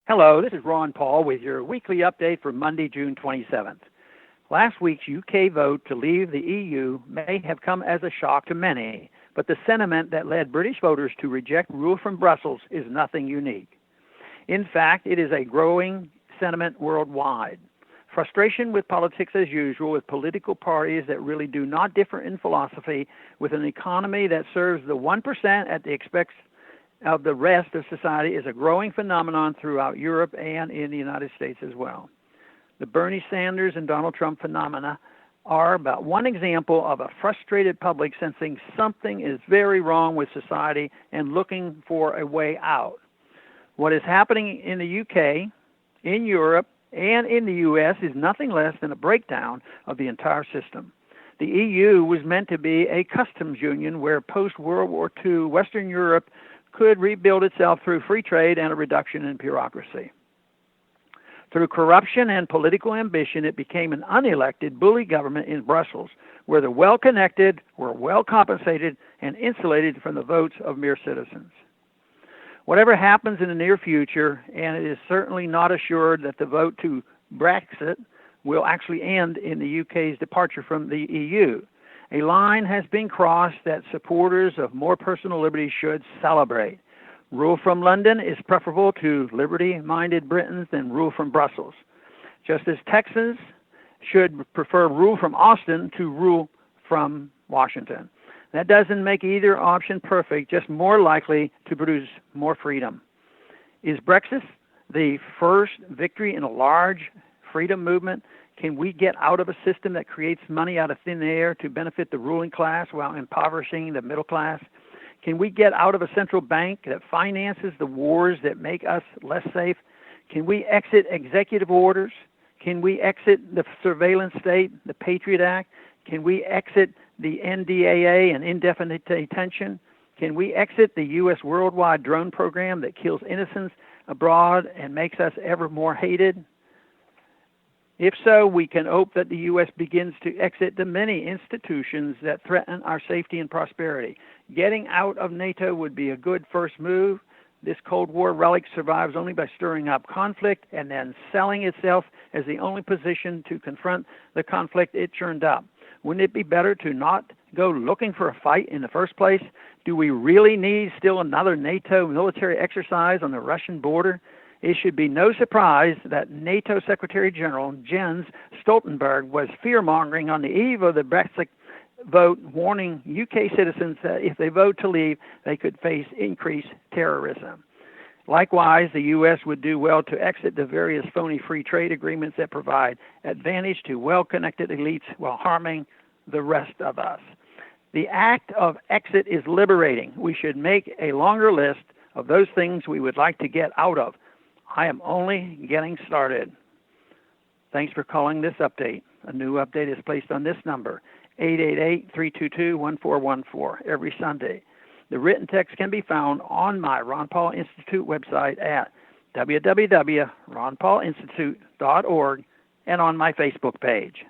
Hello, this is Ron Paul with your weekly update for Monday, June 27th. Last week's UK vote to leave the EU may have come as a shock to many, but the sentiment that led British voters to reject rule from Brussels is nothing unique. In fact, it is a growing sentiment worldwide. Frustration with politics as usual, with political parties that really do not differ in philosophy, with an economy that serves the 1% at the expense of the rest of society, is a growing phenomenon throughout Europe and in the United States as well. The Bernie Sanders and Donald Trump phenomena are about one example of a frustrated public sensing something is very wrong with society and looking for a way out. What is happening in the UK, in Europe, and in the US is nothing less than a breakdown of the entire system. The EU was meant to be a customs union where post-World War II Western Europe could rebuild itself through free trade and a reduction in bureaucracy. Through corruption and political ambition, it became an unelected bully government in Brussels, where the well-connected were well compensated and insulated from the votes of mere citizens. Whatever happens in the near future, and it is certainly not assured that the vote to Brexit will actually end in the UK's departure from the EU, a line has been crossed that supporters of more personal liberty should celebrate. Rule from London is preferable to liberty-minded Britons than rule from Brussels, just as Texans should prefer rule from Austin to rule from Washington. That doesn't make either option perfect, just more likely to produce more freedom. Is Brexit the first victory in a large freedom movement? Can we get out of a system that creates money out of thin air to benefit the ruling class while impoverishing the middle class? Can we get out of a central bank that finances the wars that make us less safe? Can we exit executive orders? Can we exit the surveillance state, the Patriot Act? Can we exit the NDAA and indefinite detention? Can we exit the U.S. worldwide drone program that kills innocents abroad and makes us ever more hated? If so, we can hope that the U.S. begins to exit the many institutions that threaten our safety and prosperity. Getting out of NATO would be a good first move. This Cold War relic survives only by stirring up conflict and then selling itself as the only position to confront the conflict it churned up. Wouldn't it be better to not go looking for a fight in the first place? Do we really need still another NATO military exercise on the Russian border? It should be no surprise that NATO Secretary General Jens Stoltenberg was fear-mongering on the eve of the Brexit vote, warning UK citizens that if they vote to leave, they could face increased terrorism. Likewise, the U.S. would do well to exit the various phony free trade agreements that provide advantage to well-connected elites while harming the rest of us. The act of exit is liberating. We should make a longer list of those things we would like to get out of. I am only getting started. Thanks for calling this update. A new update is placed on this number, 888-322-1414, every Sunday. The written text can be found on my Ron Paul Institute website at www.ronpaulinstitute.org and on my Facebook page.